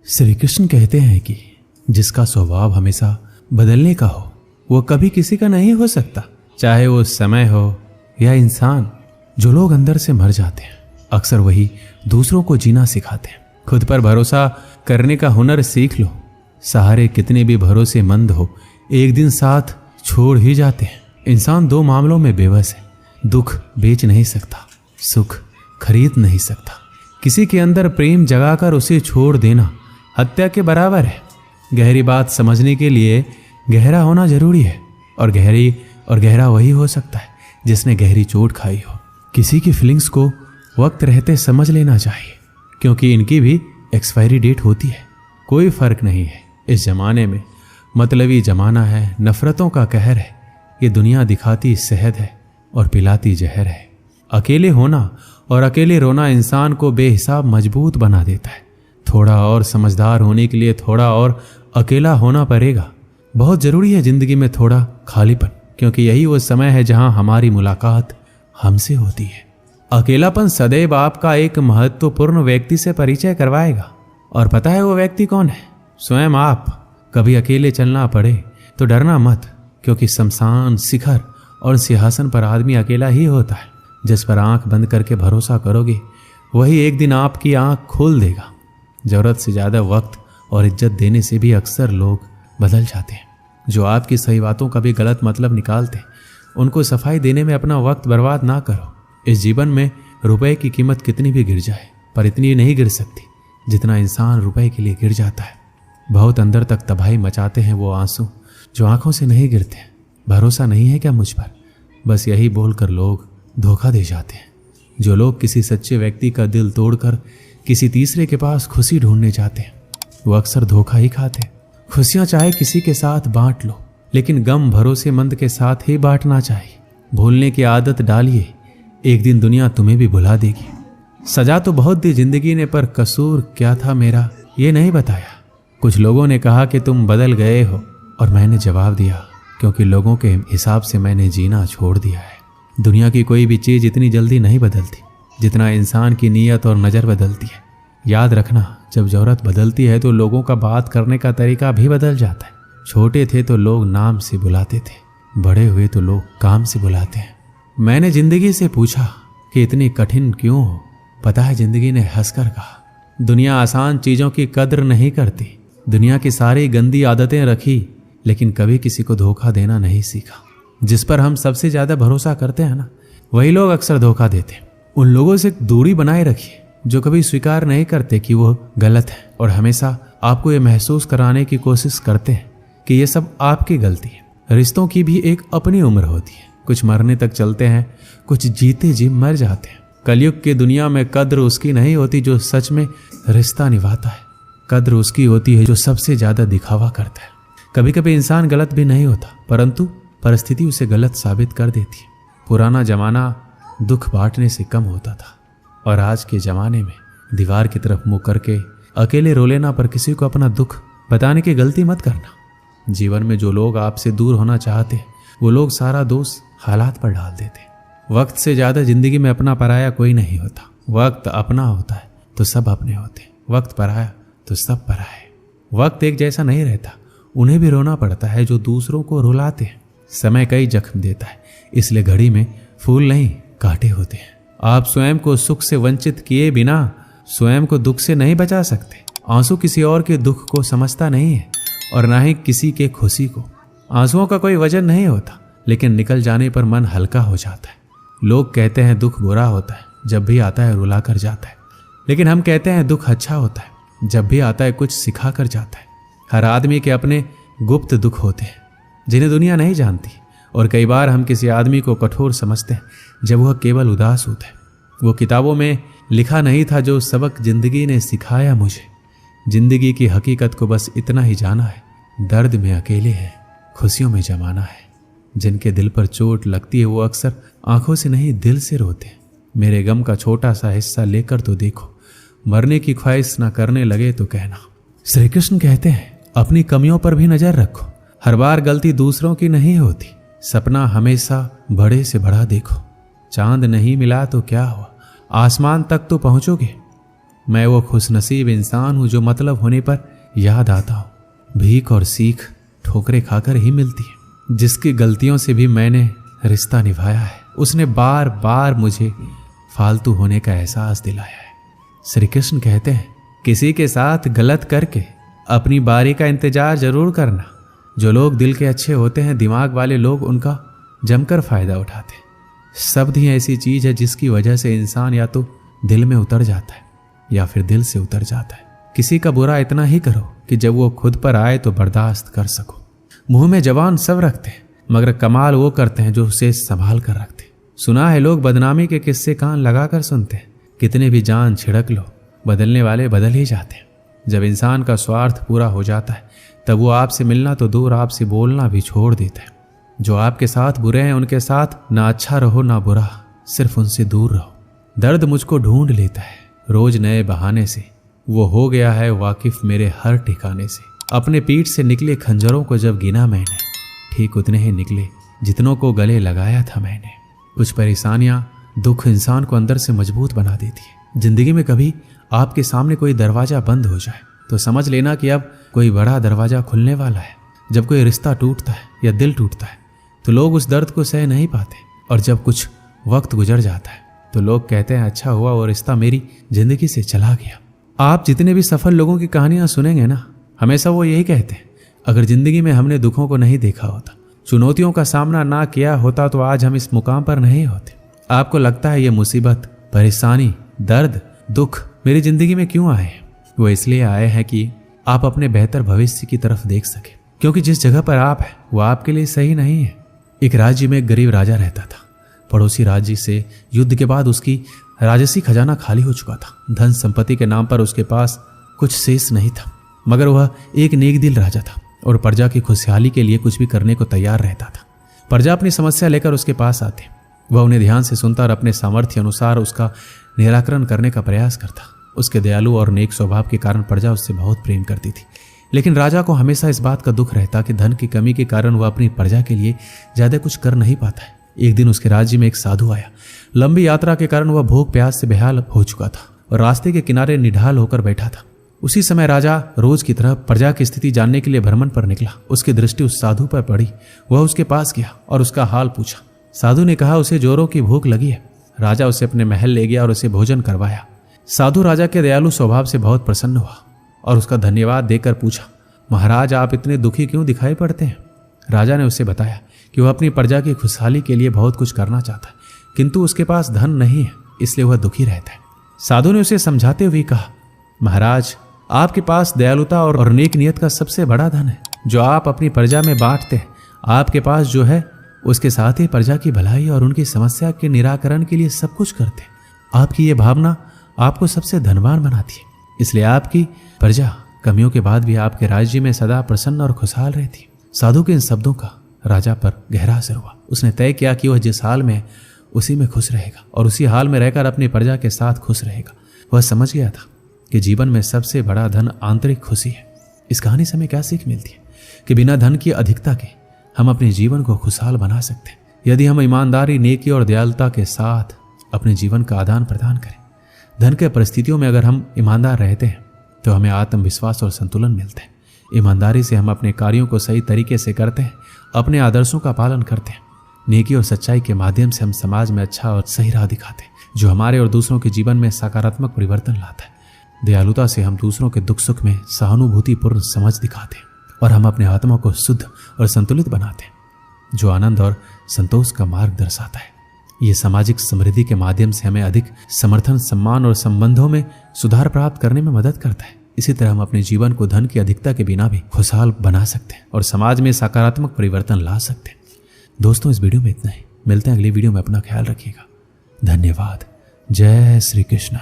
श्री कृष्ण कहते हैं कि जिसका स्वभाव हमेशा बदलने का हो वो कभी किसी का नहीं हो सकता, चाहे वो समय हो या इंसान। जो लोग अंदर से मर जाते हैं अक्सर वही दूसरों को जीना सिखाते हैं। खुद पर भरोसा करने का हुनर सीख लो। सहारे कितने भी भरोसेमंद हो एक दिन साथ छोड़ ही जाते हैं। इंसान दो मामलों में बेबस है, दुख बेच नहीं सकता, सुख खरीद नहीं सकता। किसी के अंदर प्रेम जगाकर उसे छोड़ देना हत्या के बराबर है। गहरी बात समझने के लिए गहरा होना जरूरी है, और गहरा वही हो सकता है जिसने गहरी चोट खाई हो। किसी की फीलिंग्स को वक्त रहते समझ लेना चाहिए, क्योंकि इनकी भी एक्सपायरी डेट होती है। कोई फर्क नहीं है इस जमाने में, मतलबी जमाना है, नफरतों का कहर है। ये दुनिया दिखाती शहद है और पिलाती जहर है। अकेले होना और अकेले रोना इंसान को बेहिसाब मजबूत बना देता है। थोड़ा और समझदार होने के लिए थोड़ा और अकेला होना पड़ेगा। बहुत जरूरी है जिंदगी में थोड़ा खालीपन, क्योंकि यही वो समय है जहां हमारी मुलाकात हमसे होती है। अकेलापन सदैव आपका एक महत्वपूर्ण व्यक्ति से परिचय करवाएगा, और पता है वो व्यक्ति कौन है? स्वयं आप। कभी अकेले चलना पड़े तो डरना मत, क्योंकि शमशान, शिखर और सिंहासन पर आदमी अकेला ही होता है। जिस पर आंख बंद करके भरोसा करोगे वही एक दिन आपकी आंख खोल देगा। जरूरत से ज्यादा वक्त और इज्जत देने से भी अक्सर लोग बदल जाते हैं। जो आपकी सही बातों का भी गलत मतलब निकालते हैं, उनको सफाई देने में अपना वक्त बर्बाद ना करो। इस जीवन में रुपए की कीमत कितनी भी गिर जाए, पर इतनी नहीं गिर सकती जितना इंसान रुपए के लिए गिर जाता है। बहुत अंदर तक तबाही मचाते हैं वो आंसू जो आंखों से नहीं गिरते। भरोसा नहीं है क्या मुझ पर? बस यही बोलकर लोग धोखा दे जाते हैं। जो लोग किसी सच्चे व्यक्ति का दिल तोड़कर किसी तीसरे के पास खुशी ढूंढने जाते हैं, वो अक्सर धोखा ही खाते हैं। खुशियां चाहे किसी के साथ बांट लो, लेकिन गम भरोसेमंद के साथ ही बांटना चाहिए। भूलने की आदत डालिए, एक दिन दुनिया तुम्हें भी भुला देगी। सजा तो बहुत दी जिंदगी ने, पर कसूर क्या था मेरा ये नहीं बताया। कुछ लोगों ने कहा कि तुम बदल गए हो, और मैंने जवाब दिया क्योंकि लोगों के हिसाब से मैंने जीना छोड़ दिया है। दुनिया की कोई भी चीज इतनी जल्दी नहीं बदलती जितना इंसान की नीयत और नज़र बदलती है। याद रखना, जब जरूरत बदलती है तो लोगों का बात करने का तरीका भी बदल जाता है। छोटे थे तो लोग नाम से बुलाते थे, बड़े हुए तो लोग काम से बुलाते हैं। मैंने जिंदगी से पूछा कि इतनी कठिन क्यों हो? पता है जिंदगी ने हंसकर कहा, दुनिया आसान चीजों की कद्र नहीं करती। दुनिया की सारी गंदी आदतें रखी, लेकिन कभी किसी को धोखा देना नहीं सीखा। जिस पर हम सबसे ज्यादा भरोसा करते हैं ना, वही लोग अक्सर धोखा देते हैं। उन लोगों से दूरी बनाए रखिए जो कभी स्वीकार नहीं करते कि वो गलत है, और हमेशा आपको ये महसूस कराने की कोशिश करते हैं कि ये सब आपकी गलती है। रिश्तों की भी एक अपनी उम्र होती है। कुछ मरने तक चलते हैं, कुछ जीते जी मर जाते हैं। कलयुग की दुनिया में कद्र उसकी नहीं होती जो सच में रिश्ता निभाता है। कद्र उसकी होती है जो सबसे ज्यादा दिखावा करता है। कभी कभी इंसान गलत भी नहीं होता, परंतु परिस्थिति उसे गलत साबित कर देती है। पुराना जमाना दुख बांटने से कम होता था, और आज के जमाने में दीवार की तरफ मुंह करके अकेले रो लेना। पर किसी को अपना दुख बताने की गलती मत करना। जीवन में जो लोग आपसे दूर होना चाहते हैं, वो लोग सारा दोष हालात पर डाल देते। वक्त से ज्यादा जिंदगी में अपना पराया कोई नहीं होता। वक्त अपना होता है तो सब अपने होते, वक्त पराया तो सब पराया। वक्त एक जैसा नहीं रहता, उन्हें भी रोना पड़ता है जो दूसरों को रुलाते हैं। समय कई जख्म देता है, इसलिए घड़ी में फूल नहीं कांटे होते हैं। आप स्वयं को सुख से वंचित किए बिना स्वयं को दुख से नहीं बचा सकते। आंसू किसी और के दुख को समझता नहीं है, और ना ही किसी के खुशी को। आंसुओं का कोई वजन नहीं होता, लेकिन निकल जाने पर मन हल्का हो जाता है। लोग कहते हैं दुख बुरा होता है, जब भी आता है रुला कर जाता है, लेकिन हम कहते हैं दुख अच्छा होता है, जब भी आता है कुछ सिखा कर जाता है। हर आदमी के अपने गुप्त दुख होते हैं जिन्हें दुनिया नहीं जानती, और कई बार हम किसी आदमी को कठोर समझते हैं जब वह केवल उदास होता है। वो किताबों में लिखा नहीं था जो सबक जिंदगी ने सिखाया मुझे। जिंदगी की हकीकत को बस इतना ही जाना है, दर्द में अकेले हैं, खुशियों में जमाना है। जिनके दिल पर चोट लगती है वो अक्सर आंखों से नहीं दिल से रोते हैं। मेरे गम का छोटा सा हिस्सा लेकर तो देखो, मरने की ख्वाहिश ना करने लगे तो कहना। श्री कृष्ण कहते हैं अपनी कमियों पर भी नजर रखो। हर बार गलती दूसरों की नहीं होती। सपना हमेशा बड़े से बड़ा देखो। चांद नहीं मिला तो क्या हुआ, आसमान तक तो पहुंचोगे। मैं वो खुशनसीब इंसान हूं जो मतलब होने पर याद आता हूं। भीख और सीख ठोकरें खाकर ही मिलती है। जिसकी गलतियों से भी मैंने रिश्ता निभाया है, उसने बार बार मुझे फालतू होने का एहसास दिलाया है। श्री कृष्ण कहते हैं, किसी के साथ गलत करके अपनी बारी का इंतजार जरूर करना। जो लोग दिल के अच्छे होते हैं, दिमाग वाले लोग उनका जमकर फायदा उठाते हैं। शब्द ही ऐसी चीज है जिसकी वजह से इंसान या तो दिल में उतर जाता है या फिर दिल से उतर जाता है। किसी का बुरा इतना ही करो कि जब वो खुद पर आए तो बर्दाश्त कर सको। मुंह में जबान सब रखते हैं, मगर कमाल वो करते हैं जो उसे संभाल कर रखते हैं। सुना है लोग बदनामी के किस्से कान लगाकर सुनते हैं। कितने भी जान छिड़क लो, बदलने वाले बदल ही जाते हैं। जब इंसान का स्वार्थ पूरा हो जाता है तब वो आपसे मिलना तो दूर, आपसे बोलना भी छोड़ देता है। जो आपके साथ बुरे हैं उनके साथ ना अच्छा रहो ना बुरा, सिर्फ उनसे दूर रहो। दर्द मुझको ढूंढ लेता है रोज नए बहाने से, वो हो गया है वाकिफ मेरे हर ठिकाने से। अपने पीठ से निकले खंजरों को जब गिना मैंने, ठीक उतने ही निकले जितनों को गले लगाया था मैंने। कुछ परेशानियां, दुख इंसान को अंदर से मजबूत बना देती है। जिंदगी में कभी आपके सामने कोई दरवाजा बंद हो जाए तो समझ लेना कि अब कोई बड़ा दरवाजा खुलने वाला है। जब कोई रिश्ता टूटता है या दिल टूटता है तो लोग उस दर्द को सह नहीं पाते, और जब कुछ वक्त गुजर जाता है तो लोग कहते हैं, अच्छा हुआ वो रिश्ता मेरी जिंदगी से चला गया। आप जितने भी सफल लोगों की कहानियां सुनेंगे ना, हमेशा वो यही कहते हैं, अगर जिंदगी में हमने दुखों को नहीं देखा होता, चुनौतियों का सामना ना किया होता तो आज हम इस मुकाम पर नहीं होते। आपको लगता है ये मुसीबत, परेशानी, दर्द, दुख मेरी जिंदगी में क्यों आए हैं? वो इसलिए आए हैं कि आप अपने बेहतर भविष्य की तरफ देख सके, क्योंकि जिस जगह पर आप हैं वो आपके लिए सही नहीं है। एक राज्य में एक गरीब राजा रहता था। पड़ोसी राज्य से युद्ध के बाद उसकी राजसी खजाना खाली हो चुका था। धन संपत्ति के नाम पर उसके पास कुछ शेष नहीं था, मगर वह एक नेक दिल राजा था और प्रजा की खुशहाली के लिए कुछ भी करने को तैयार रहता था। प्रजा अपनी समस्या लेकर उसके पास आते, वह उन्हें ध्यान से सुनता और अपने सामर्थ्य अनुसार उसका निराकरण करने का प्रयास करता। उसके दयालु और नेक स्वभाव के कारण प्रजा उससे बहुत प्रेम करती थी। लेकिन राजा को हमेशा इस बात का दुख रहता कि धन की कमी के कारण वह अपनी प्रजा के लिए ज्यादा कुछ कर नहीं पाता है। एक दिन उसके राज्य में एक साधु आया। लंबी यात्रा के कारण वह भूख प्यास से बेहाल हो चुका था और रास्ते के किनारे निढाल होकर बैठा था। उसी समय राजा रोज की तरह प्रजा की स्थिति जानने के लिए भ्रमण पर निकला। उसकी दृष्टि उस साधु पर पड़ी। वह उसके पास गया और उसका हाल पूछा। साधु ने कहा, उसे जोरों की भूख लगी है। राजा उसे अपने महल ले गया और उसे भोजन करवाया। साधु राजा के दयालु स्वभाव से बहुत प्रसन्न हुआ और उसका धन्यवाद देकर पूछा, महाराज आप इतने दुखी क्यों दिखाई पड़ते हैं? राजा ने उसे बताया कि वह अपनी प्रजा की खुशहाली के लिए बहुत कुछ करना चाहता है, किंतु उसके पास धन नहीं है, इसलिए वह दुखी रहता है। साधु ने उसे समझाते हुए कहा, महाराज आपके पास दयालुता और नेक नियत का सबसे बड़ा धन है, जो आप अपनी प्रजा में बांटते हैं। आपके पास जो है उसके साथ ही प्रजा की भलाई और उनकी समस्या के निराकरण के लिए सब कुछ करते हैं। आपकी ये भावना आपको सबसे धनवान बनाती है, इसलिए आपकी प्रजा कमियों के बाद भी आपके राज्य में सदा प्रसन्न और खुशहाल रहती। साधु के इन शब्दों का राजा पर गहरा असर हुआ। उसने तय किया कि वह जिस हाल में उसी में खुश रहेगा और उसी हाल में रहकर अपनी प्रजा के साथ खुश रहेगा। वह समझ गया था कि जीवन में सबसे बड़ा धन आंतरिक खुशी है। इस कहानी से हमें क्या सीख मिलती है कि बिना धन की अधिकता के हम अपने जीवन को खुशहाल बना सकते हैं, यदि हम ईमानदारी, नेकी और दयालुता के साथ अपने जीवन का आदान प्रदान करें। धन के परिस्थितियों में अगर हम ईमानदार रहते हैं तो हमें आत्मविश्वास और संतुलन मिलता है। ईमानदारी से हम अपने कार्यों को सही तरीके से करते हैं, अपने आदर्शों का पालन करते हैं। नेकी और सच्चाई के माध्यम से हम समाज में अच्छा और सही राह दिखाते हैं, जो हमारे और दूसरों के जीवन में सकारात्मक परिवर्तन लाता है। दयालुता से हम दूसरों के दुख सुख में सहानुभूतिपूर्ण समझ दिखाते हैं और हम अपने आत्मा को शुद्ध और संतुलित बनाते हैं, जो आनंद और संतोष का मार्ग दर्शाता है। ये सामाजिक समृद्धि के माध्यम से हमें अधिक समर्थन, सम्मान और संबंधों में सुधार प्राप्त करने में मदद करता है। इसी तरह हम अपने जीवन को धन की अधिकता के बिना भी खुशहाल बना सकते हैं और समाज में सकारात्मक परिवर्तन ला सकते हैं। दोस्तों, इस वीडियो में इतना ही। मिलते हैं अगली वीडियो में। अपना ख्याल रखिएगा। धन्यवाद। जय श्री कृष्ण।